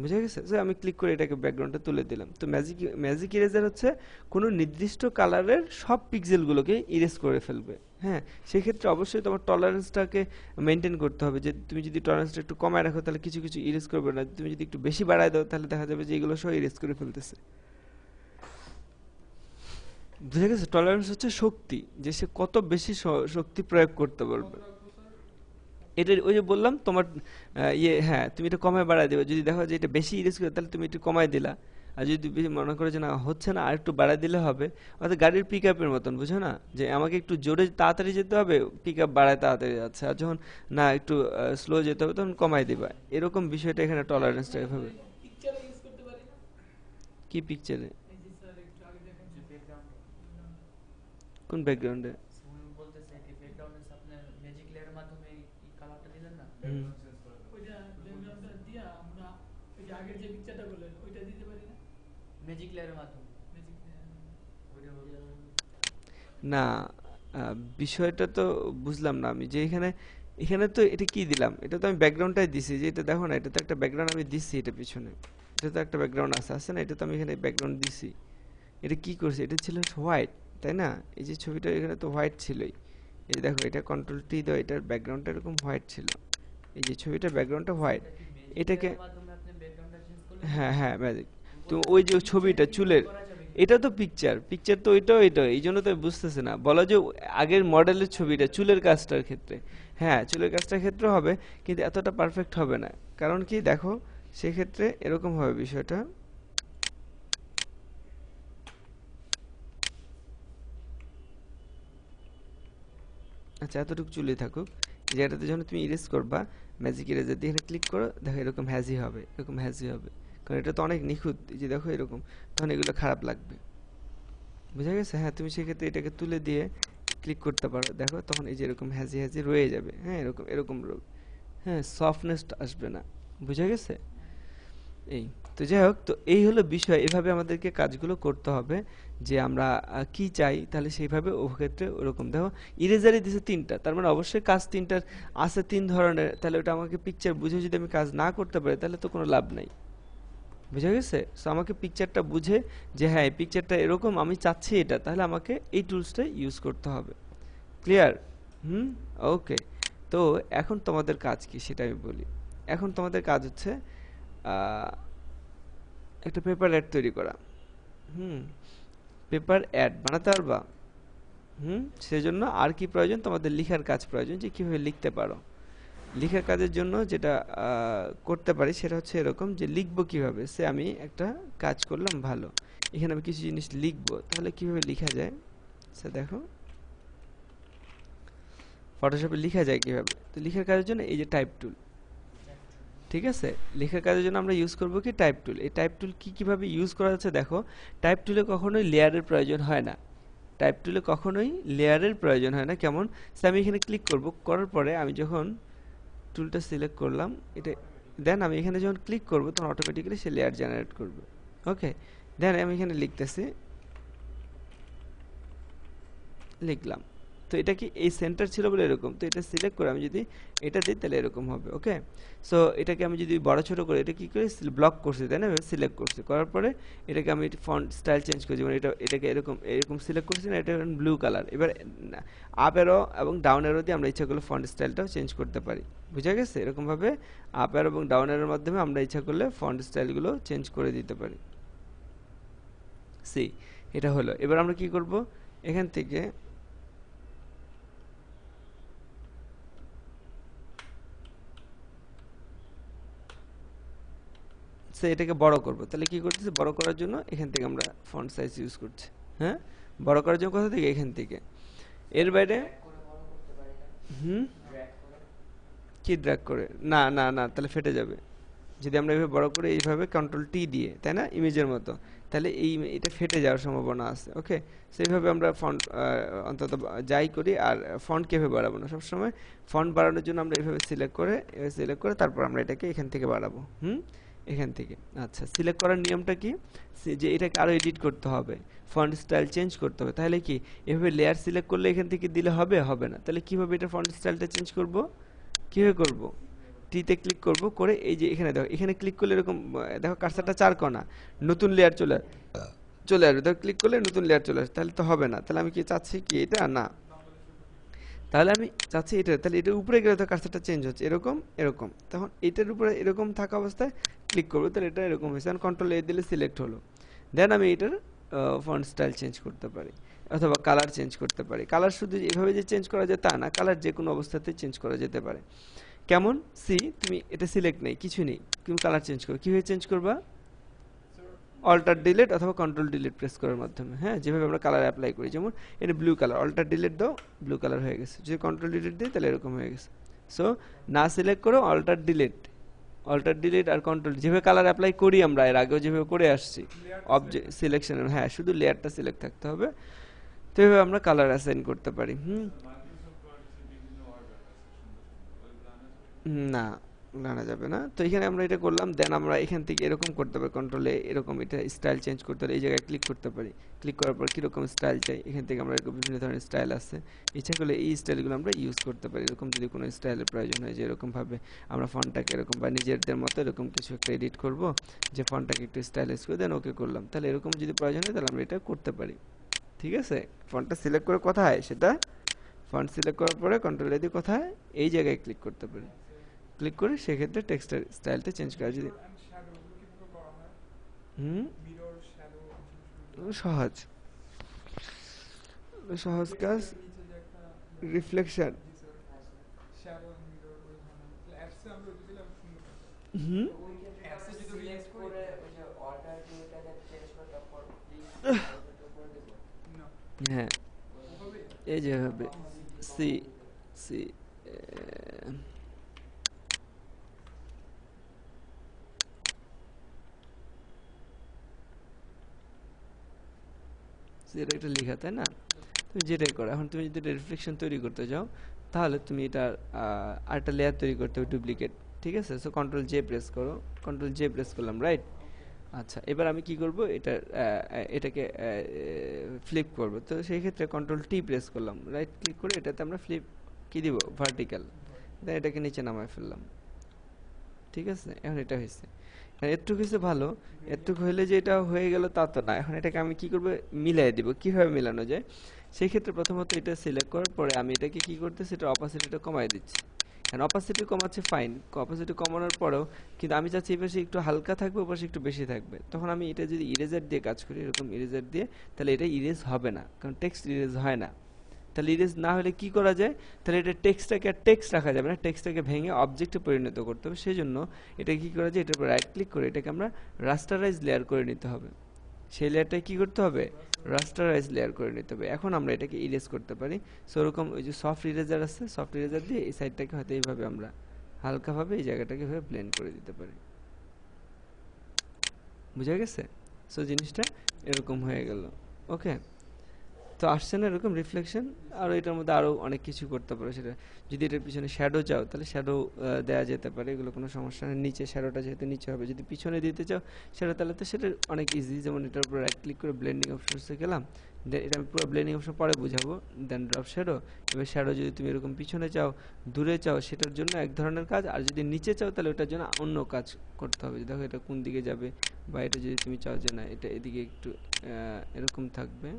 বুঝে গেছে? যে আমি ক্লিক করে এটাকে ব্যাকগ্রাউন্ডটা তুলে দিলাম। তো ম্যাজিক ম্যাজিক ইরেজার হচ্ছে কোনো নির্দিষ্ট কালারের সব পিক্সেলগুলোকে ইরেজ করে ফেলবে। হ্যাঁ, সেক্ষেত্রে অবশ্যই তোমার টলারেন্সটাকে মেনটেন করতে হবে, যে তুমি যদি টলারেন্সটা একটু কমায় রাখো তাহলে কিছু কিছু ইরেজ করবে না, তুমি যদি একটু বেশি বাড়ায় দাও তাহলে দেখা যাবে যে এগুলো সব ইরেজ করে ফেলতেছে। বুঝে গেছে? টলারেন্স হচ্ছে শক্তি, যে সে কত বেশি শক্তি প্রয়োগ করতে পারবে। এটা ওই যে বললাম তোমার ইয়ে, হ্যাঁ তুমি এটা কমায় বাড়ায় দেবে, যদি দেখো যে এটা বেশি ইউজ করে তাহলে তুমি একটু কমায় দিলা, আর যদি মনে করো যে না হচ্ছে না আর একটু বাড়ায় দিলে হবে। অর্থাৎ গাড়ির পিক আপের মতন, বুঝো না, যে আমাকে একটু জোরে তাড়াতাড়ি যেতে হবে, পিক আপ বাড়ায় তাড়াতাড়ি যাচ্ছে, আর যখন না একটু স্লো যেতে হবে তখন কমায় দিবা। এরকম বিষয়টা এখানে টলারেন্সটা এভাবে। কি পিকচারে? কোন ব্যাকগ্রাউন্ডে? হুম। না, বিষয়টা তো বুঝলাম না আমি, যে এখানে এখানে তো এটা কি দিলাম, এটা তো আমি ব্যাকগ্রাউন্ডটাই দিছি, যে এটা দেখো না, এটা তো একটা ব্যাকগ্রাউন্ড আমি দিছি, এটা পিছনে এটা তো একটা ব্যাকগ্রাউন্ড আছে, আছে না, এটা তো আমি এখানে ব্যাকগ্রাউন্ড দিছি। এটা কি করছে, এটা ছিল হোয়াইট, তাই না? এই যে ছবিটা এখানে তো হোয়াইট ছিলই, এই যে দেখো এটা কন্ট্রোল টি দাও, এটার ব্যাকগ্রাউন্ডটা এরকম হোয়াইট ছিল, এই যে ছবিটার ব্যাকগ্রাউন্ডটা হোয়াইট। এটাকে, হ্যাঁ হ্যাঁ ম্যাজিক। তো ওই যে ছবিটা চুলের, এটা তো পিকচার, পিকচার তো ওইটাও, এটা এই জন্য তো বুঝতেছে না, বলা যে আগের মডেলের ছবিটা চুলের কাজটার ক্ষেত্রে, হ্যাঁ চুলের কাজটার ক্ষেত্রে হবে, কিন্তু এতটা পারফেক্ট হবে না। কারণ কি দেখো, সেক্ষেত্রে এরকম হবে বিষয়টা। আচ্ছা, এতটুকু চুলে থাকুক। এই জায়গাটাতে যখন তুমি ইরেজ করবা, ম্যাজিক ইরেজার দিয়ে এখানে ক্লিক করো, দেখো এরকম হ্যাজি হবে, এরকম হ্যাজি হবে, কারণ এটা তো অনেক নিখুঁত, এই যে দেখো এরকম, তখন এগুলো খারাপ লাগবে। বুঝা গেছে? হ্যাঁ, তুমি সেক্ষেত্রে এটাকে তুলে দিয়ে ক্লিক করতে পারো, দেখো তখন এই যে এরকম হ্যাজি হ্যাজি রয়ে যাবে। হ্যাঁ, এরকম এরকম হ্যাঁ, সফটনেস আসবে না। বুঝা গেছে? এই তো যাই হোক, তো এই হলো বিষয়। এভাবে আমাদেরকে কাজগুলো করতে হবে যে আমরা কি চাই, তাহলে সেইভাবে ও ক্ষেত্রে ওরকম দেখো ইরেজারই দিছে তিনটা, তার মানে অবশ্যই কাজ তিনটার আছে তিন ধরনের। তাহলে ওটা আমাকে পিকচার বুঝে যদি আমি কাজ না করতে পারি তাহলে তো কোনো লাভ নাই। বুঝা গেছে? সো আমাকে পিকচারটা বুঝে যে হ্যাঁ এই পিকচারটা এরকম, আমি চাচ্ছি এটা, তাহলে আমাকে এই টুলসটা ইউজ করতে হবে। ক্লিয়ার? হুম, ওকে। তো এখন তোমাদের কাজ কি সেটা আমি বলি। এখন তোমাদের কাজ হচ্ছে আহ, একটা পেপার অ্যাড তৈরি করা। হুম, পেপার অ্যাড বানাতে পারবা? হুম, সেজন্য আর কি প্রয়োজন? তোমাদের লিখার কাজ প্রয়োজন, যে কিভাবে লিখতে পারো। লিখার কাজের জন্য যেটা করতে পারি সেটা হচ্ছে এরকম, যে লিখবো কিভাবে। সে আমি একটা কাজ করলাম ভালো, এখানে আমি কিছু জিনিস লিখবো, তাহলে কিভাবে লিখা যায় সে দেখো ফটোশপে লিখা যায় কিভাবে। তো লিখার কাজের জন্য এই যে টাইপ টুল, ঠিক আছে? লেখার কাজের জন্য আমরা ইউজ করব কি টাইপ টুল। এই টাইপ টুল কিভাবে ইউজ করা যাচ্ছে দেখো। টাইপ টুলে কখনোই লেয়ারের প্রয়োজন হয় না। টাইপ টুলে কখনোই লেয়ারের প্রয়োজন হয় না। কেমন? সে আমি এখানে ক্লিক করব, করার পরে আমি যখন টুলটা সিলেক্ট করলাম, এটা দেন আমি এখানে যখন ক্লিক করব তখন অটোমেটিক্যালি সে লেয়ার জেনারেট করবে। ওকে, দেন আমি এখানে লিখতেছি, লিখলাম। তো এটা কি এই সেন্টার ছিল বলে এরকম, তো এটা সিলেক্ট করে আমি যদি এটা দিই তাহলে এরকম হবে। ওকে, সো এটাকে আমি যদি বড় ছোট করে, এটা কি করে ব্লক করছি তাই না, সিলেক্ট করছি, করার পরে এটাকে আমি ফন্ট স্টাইল চেঞ্জ করছি, মানে এটাকে এরকম এরকম সিলেক্ট করছি না, এটা ব্লু কালার। এবার আপ অ্যারো এবং ডাউন অ্যারো দিয়ে আমরা ইচ্ছা করলে ফন্ট স্টাইলটাও চেঞ্জ করতে পারি। বুঝা গেছে? এরকমভাবে আপ অ্যারো এবং ডাউন অ্যারোর মাধ্যমে আমরা ইচ্ছা করলে ফন্ট স্টাইলগুলো চেঞ্জ করে দিতে পারি। সি, এটা হলো। এবার আমরা কি করব, এখান থেকে সে এটাকে বড় করব, তাহলে কি করতেছি, বড় করার জন্য এখান থেকে আমরা ফন্ট সাইজ ইউজ করছি। হ্যাঁ, বড় করার জন্য কোথা থেকে, এখান থেকে। এর বাইরে হুম, কি ড্র্যাগ করে? না না না, তাহলে ফেটে যাবে। যদি আমরা এইভাবে বড় করে এইভাবে কন্ট্রোল টি দিয়ে, তাই না, ইমেজের মতো, তাহলে এটা ফেটে যাওয়ার সম্ভাবনা আছে। ওকে, সেইভাবে আমরা ফন্ট অন্তত যাই করি। আর ফন্ট কিভাবে বাড়াবো না, সবসময় ফন্ট বাড়ানোর জন্য আমরা এইভাবে সিলেক্ট করে তারপর আমরা এটাকে এখান থেকে বাড়াবো। হুম, এখান থেকে। আচ্ছা, সিলেক্ট করার নিয়মটা কি, যে এটাকে আরো এডিট করতে হবে, ফন্ট স্টাইল চেঞ্জ করতে হবে। তাহলে কি এভাবে লেয়ার সিলেক্ট করলে এখান থেকে দিলে হবে? হবে না। তাহলে কিভাবে এটা ফন্ট স্টাইলটা চেঞ্জ করব, কিভাবে করব? টিতে ক্লিক করব, করে এই যে এখানে দেখো, এখানে ক্লিক করলে এরকম দেখো কার্সারটা চার কোণা, নতুন লেয়ার চলে আসবে। দেখো ক্লিক করলে নতুন লেয়ার চলে আসবে, তাহলে তো হবে না। তাহলে আমি কি চাচ্ছি কি এটা না, তাহলে আমি চাচ্ছি এটা, তাহলে এটার উপরে গেলে তো কার্সারটা চেঞ্জ হচ্ছে এরকম এরকম, তখন এটার উপরে এরকম থাকা অবস্থায় ক্লিক করবো, তাহলে এটা এরকম হয়েছে। এখন কন্ট্রোল এ দিলে সিলেক্ট হলো। দেন আমি এটার ফন্ট স্টাইল চেঞ্জ করতে পারি, অথবা কালার চেঞ্জ করতে পারি। কালার শুধু এভাবে যে চেঞ্জ করা যায় তা না, কালার যে কোনো অবস্থাতেই চেঞ্জ করা যেতে পারে। কেমন? সি, তুমি এটা সিলেক্ট নেই, কিছু নেই, তুমি কালার চেঞ্জ করো। কিভাবে চেঞ্জ করবা? অল্টার ডিলিট অথবা কন্ট্রোল ডিলিট প্রেস করার মাধ্যমে। হ্যাঁ, যেভাবে আমরা কালার অ্যাপ্লাই করি, যেমন এটা ব্লু কালার, অল্টার ডিলিট দাও, ব্লু কালার হয়ে গেছে। যদি কন্ট্রোল ডিলিট দিই তাহলে এরকম হয়ে গেছে। সো না সিলেক্ট করো, অল্টার ডিলিট আর কন্ট্রোল, যেভাবে কালার অ্যাপ্লাই করি আমরা এর আগেও যেভাবে করে আসছি অবজেক্ট সিলেকশনের। হ্যাঁ, শুধু লেয়ারটা সিলেক্ট থাকতে হবে। তো এভাবে আমরা কালার অ্যাসাইন করতে পারি। হুম, না, নাড়া যাবে না। তো এখানে আমরা এটা করলাম, দেন আমরা এখান থেকে এরকম করতে পারি, কন্ট্রোলে এরকম এটা স্টাইল চেঞ্জ করতে পারি। এই জায়গায় ক্লিক করতে পারি, ক্লিক করার পর কীরকম স্টাইল চাই, এখান থেকে আমরা এরকম বিভিন্ন ধরনের স্টাইল আছে, ইচ্ছা করলে এই স্টাইলগুলো আমরা ইউজ করতে পারি। এরকম যদি কোনো স্টাইলের প্রয়োজন হয়, যে এরকমভাবে আমরা ফন্টটাকে এরকম বা নিজেদের মতো এরকম কিছু একটা এডিট করব, যে ফন্টটাকে একটু স্টাইলিশ করে দেন ওকে করলাম, তাহলে এরকম যদি প্রয়োজন হয় তাহলে আমরা এটা করতে পারি। ঠিক আছে, ফন্টটা সিলেক্ট করে কোথায় সেটা, ফন্ট সিলেক্ট করার পরে কন্ট্রোল দিয়ে কোথায়, এই জায়গায় ক্লিক করতে পারি। ক্লিক করে সেক্ষেত্রে টেক্সটের স্টাইলটা চেঞ্জ করা যদি হুম, সহজ সহজ কাজ, রিফ্লেকশন। হুম, হ্যাঁ, এই যেভাবে সি সি এটা একটা লেখা, তাই না? তুমি যেটাই করো, এখন তুমি যদি এটা রিফ্লেকশন তৈরি করতে যাও তাহলে তুমি এটার আরেকটা লেয়ার তৈরি করতে হবে, ডুপ্লিকেট। ঠিক আছে, সো কন্ট্রোল জে প্রেস করো, কন্ট্রোল জে প্রেস করলাম, রাইট? আচ্ছা, এবার আমি কি করব, এটাকে ফ্লিপ করব। তো সেই ক্ষেত্রে কন্ট্রোল টি প্রেস করলাম, রাইট ক্লিক করে এটাতে আমরা ফ্লিপ কি দিব, ভার্টিক্যাল, দেন এটাকে নিচে নামায় ফেললাম। ঠিক আছে, এখন এটা হয়েছে। এরটুকু হয়েছে ভালো, এরটুকু হইলে যে এটা হয়ে গেল তা তো না। এখন এটাকে আমি কি করব, মিলাই দিব। কিভাবে মেলানো যায়, সেই ক্ষেত্রে প্রথমত এটা সিলেক্ট করার পরে আমি এটাকে কি করতেছি, এটা অপাসিটিটা কমাই দিচ্ছি। এখন অপাসিটি কমাচ্ছে, ফাইন, অপাসিটি কমানোর পরেও কিন্তু আমি চাচ্ছি এই পাশে একটু হালকা থাকবে, ওই পাশে একটু বেশি থাকবে। তখন আমি এটা যদি ইরেজার দিয়ে কাজ করি, এরকম ইরেজার দিয়ে, তাহলে এটা ইরেজ হবে না, কারণ টেক্সট ইরেজ হয় না। তাহলে ইরেজ না হলে কি করা যায়, তাহলে এটা টেক্সটটাকে আর টেক্সট রাখা যাবে না, টেক্সটটাকে ভেঙে অবজেক্টে পরিণত করতে হবে। সেই জন্য এটা কি করা যায়, এটার উপর রাইট ক্লিক করে এটাকে আমরা রাস্টারাইজ লেয়ার করে নিতে হবে। সেই লেয়ারটাকে কি করতে হবে, রাস্টারাইজ লেয়ার করে নিতে হবে। এখন আমরা এটাকে ইরেজ করতে পারি। সো ওরকম ওই যে সফট ইরেজার আছে, সফট ইরেজার দিয়ে এই সাইডটাকে হয়তো এইভাবে আমরা হালকাভাবে এই জায়গাটাকে এভাবে ব্লেন্ড করে দিতে পারি। বুঝা গেছে? সো জিনিসটা এরকম হয়ে গেল। ওকে, তো আসছে না এরকম রিফ্লেকশন? আর এটার মধ্যে আরও অনেক কিছু করতে পারো। সেটা যদি এটার পিছনে শ্যাডো চাও তাহলে শ্যাডো দেওয়া যেতে পারে, এগুলো কোনো সমস্যা নেই। নিচে শ্যাডোটা যেহেতু নিচে হবে, যদি পিছনে দিতে চাও শ্যাডো তাহলে তো সেটা অনেক ইজি। যেমন এটার উপর রাইট ক্লিক করে ব্লেন্ডিং অপশনসে গেলাম, দেন এটা আমি পুরো ব্লেন্ডিং অপশন পরে বুঝাবো, দেন ড্রপ শ্যাডো। এবার শ্যাডো যদি তুমি এরকম পিছনে চাও, দূরে চাও, সেটার জন্য এক ধরনের কাজ, আর যদি নিচে চাও তাহলে ওটার জন্য অন্য কাজ করতে হবে। দেখো এটা কোন দিকে যাবে, বা এটা যদি তুমি চাও যে না এটা এদিকে একটু এরকম থাকবে,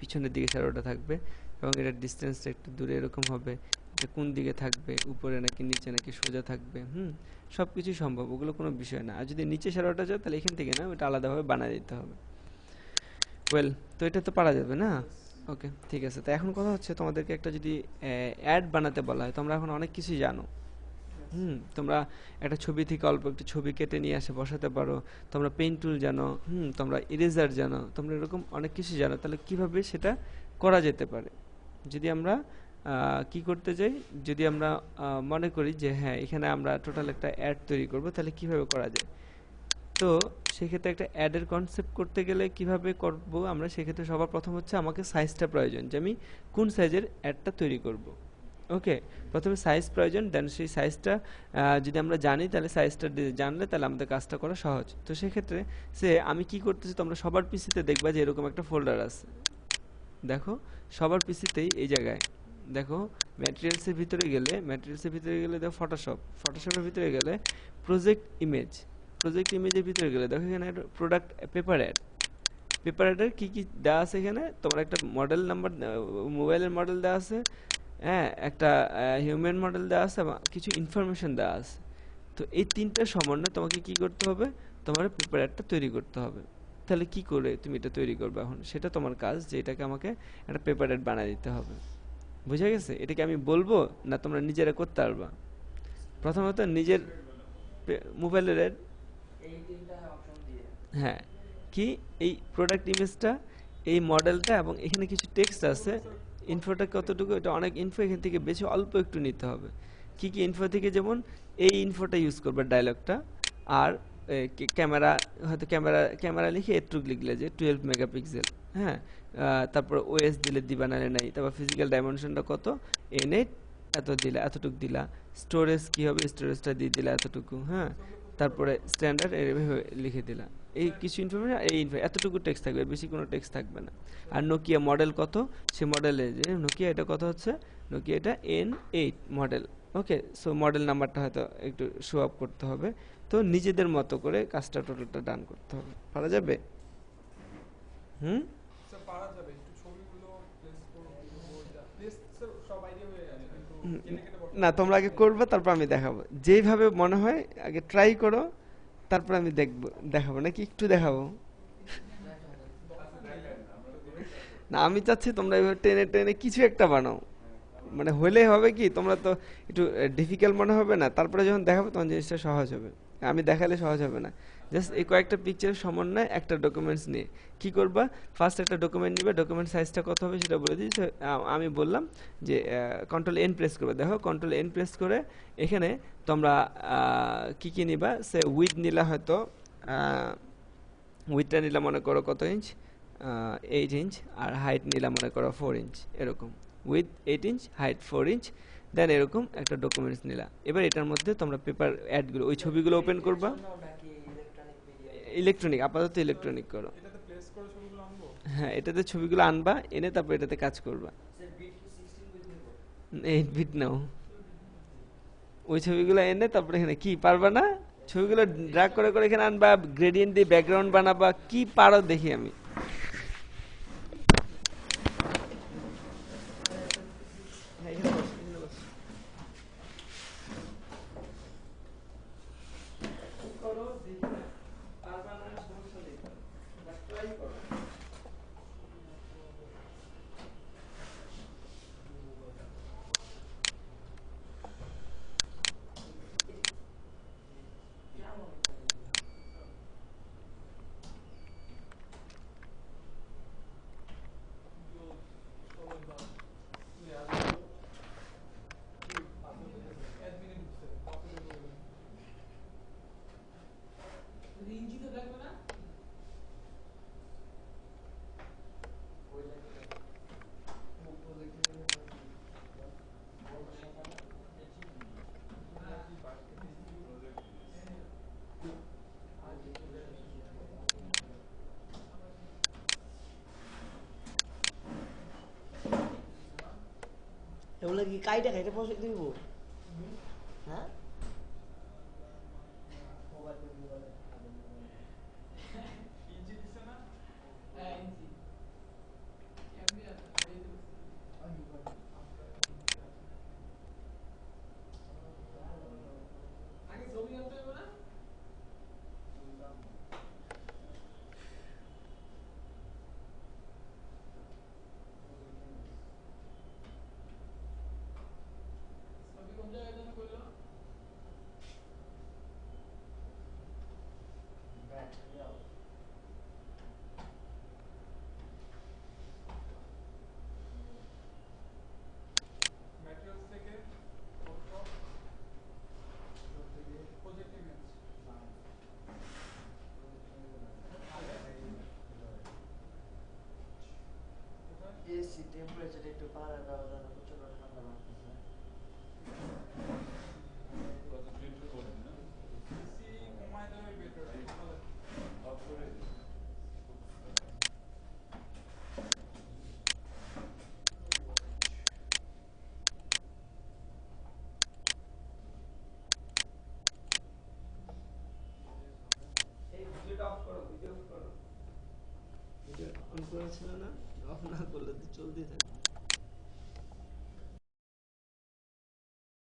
পিছনের দিকে শ্যাডোটা থাকবে, এবং এটার ডিস্টেন্সটা একটু দূরে এরকম হবে, এটা কোন দিকে থাকবে, উপরে নাকি নিচে নাকি সোজা থাকবে, সব কিছুই সম্ভব, ওগুলো কোনো বিষয় না। আর যদি নিচে শ্যাডোটা চাও তাহলে এখান থেকে না, ওটা আলাদাভাবে বানিয়ে দিতে হবে। ওয়েল, তো এটা তো পারা যাবে না? ওকে, ঠিক আছে। তো এখন কথা হচ্ছে তোমাদেরকে একটা যদি অ্যাড বানাতে বলা হয়, তোমরা এখন অনেক কিছুই জানো। তোমরা একটা ছবি থেকে অল্প একটু ছবি কেটে নিয়ে আসে বসাতে পারো, তোমরা পেন টুল জানো, তোমরা ইরেজার জানো, তোমরা এরকম অনেক কিছু জানো। তাহলে কিভাবে সেটা করা যেতে পারে, যদি আমরা কি করতে যাই, যদি আমরা মনে করি যে হ্যাঁ এখানে আমরা টোটাল একটা অ্যাড তৈরি করব, তাহলে কিভাবে করা যায়? তো সেক্ষেত্রে একটা অ্যাডের কনসেপ্ট করতে গেলে কিভাবে করব আমরা, সেক্ষেত্রে সবার প্রথম হচ্ছে আমাকে সাইজটা প্রয়োজন, যে আমি কোন সাইজের অ্যাডটা তৈরি করব। ওকে, প্রথমে সাইজ প্রয়োজন, দেন সেই সাইজটা যদি আমরা জানি তাহলে সাইজটা জানলে তাহলে আমাদের কাজটা করা সহজ। তো সেক্ষেত্রে আমি কি করতেছি, তোমরা সবার পিসিতে দেখবা যে এরকম একটা ফোল্ডার আছে। দেখো সবার পিসিতেই এই জায়গায় দেখো ম্যাটেরিয়ালসের ভিতরে গেলে, দেখো ফটোশপের ভিতরে গেলে প্রজেক্ট ইমেজের ভিতরে গেলে দেখো এখানে প্রোডাক্ট পেপার অ্যাডের কি কি দেওয়া আছে। এখানে তোমার একটা মডেল নাম্বার, মোবাইলের মডেল দেওয়া আছে, হ্যাঁ, একটা হিউম্যান মডেল দেওয়া আছে, কিছু ইনফরমেশন দেওয়া আছে। তো এই তিনটা সমন্বয়ে তোমাকে কি করতে হবে, তোমার পেপার অ্যাডটা তৈরি করতে হবে। তাহলে কি করে তুমি এটা তৈরি করবে, এখন সেটা তোমার কাজ, যে এটাকে আমাকে একটা পেপার অ্যাড বানিয়ে দিতে হবে। বুঝা গেছে? এটাকে আমি বলবো না তোমরা নিজেরা করতে পারবা? প্রথমত নিজের মোবাইলের অ্যাড, হ্যাঁ, কি এই প্রোডাক্ট ইমেজটা, এই মডেলটা, এবং এখানে কিছু টেক্সট আছে। ইনফোটা কতটুকু, এটা অনেক ইনফো, এখান থেকে বেশি অল্প একটু নিতে হবে। কি কি ইনফো থেকে, যেমন এই ইনফোটা ইউজ করবে ডায়লগটা, আর ক্যামেরা, হয়তো ক্যামেরা লিখে এটুক লিখলে যে 12 মেগাপিক্সেল, হ্যাঁ, তারপর ওএস দিলে দিবা, নাহলে নাই। তারপর ফিজিক্যাল ডাইমেনশনটা কত, N8 এত দিলা, এতটুকু দিলা। স্টোরেজ কি হবে, স্টোরেজটা দিয়ে দিলা এতটুকু, হ্যাঁ। তারপরে স্ট্যান্ডার্ড এইভাবে লিখে দিলা। এই কিছু ইনফরমেশন, এতটুকু টেক্সট থাকবে, বেশি কোনো টেক্সট থাকবে না। আর নোকিয়া মডেল কত, সে মডেলে যে নোকিয়া এটা কত হচ্ছে, নোকিয়া এটা N8 মডেল। ওকে, সো মডেল নাম্বারটা হয়তো একটু শো আপ করতে হবে। তো নিজেদের মতো করে কাজটা টোটালটা ডান করতে হবে। পারা যাবে? হুম, না তোমরা আগে করবে, তারপর আমি দেখাবো। যেইভাবে মনে হয় আগে ট্রাই করো, তারপর আমি দেখাবো, নাকি একটু দেখাবো? না, আমি চাচ্ছি তোমরা এইভাবে টেনে টেনে কিছু একটা বানাও, মানে হলে হবে কি, তোমরা তো একটু ডিফিকাল্ট মনে হবে না, তারপরে যখন দেখাবো তখন জিনিসটা সহজ হবে। আমি দেখালে সহজ হবে না। জাস্ট এই কয়েকটা পিকচারের সমন্বয়ে একটা ডকুমেন্টস নিয়ে কি করবা, ফার্স্ট একটা ডকুমেন্ট নিবে, ডকুমেন্ট সাইজটা কত হবে সেটা বলে দিই। আমি বললাম যে কন্ট্রোল এন প্রেস করবে, দেখো কন্ট্রোল এন প্রেস করে এখানে তোমরা কি কি নিবা, উইথ নিলা, হয়তো উইথটা নিলাম মনে করো কত ইঞ্চ, 8 ইঞ্চ, আর হাইট নিলাম মনে করো 4 ইঞ্চ, এরকম উইথ 8 ইঞ্চ, হাইট 4 ইঞ্চ, দেন এরকম একটা ডকুমেন্টস নিলা। এবার এটার মধ্যে তোমরা পেপার অ্যাডগুলো, ওই ছবিগুলো ওপেন করবা। ইলেকট্রনিক, আপাতত ইলেকট্রনিক করো। হ্যাঁ, এটাতে ছবিগুলো আনবা, এনে তারপর এটাতে কাজ করবা। 8 বিট নাও, ওই ছবিগুলো এনে তারপরে এখানে কি পারবা না, ছবিগুলো ড্র্যাগ করে করে এখানে আনবা, গ্রেডিয়েন্ট দিয়ে ব্যাকগ্রাউন্ড বানাবা, কি পারো দেখি আমি। এগুলো কি কাইটা খাইতে পয়সা দিব? হ্যাঁ, এসি টেম্পারেচার একটু বাড়ায় দেওয়া যায় না? প্রচন্ড ঠান্ডা লাগতেছে। এই ভিডিওটা অফ করো, ভিডিও অফ করো। ভিডিও অন করা ছিল না, অফ না করলে তো চলতেই থাকে।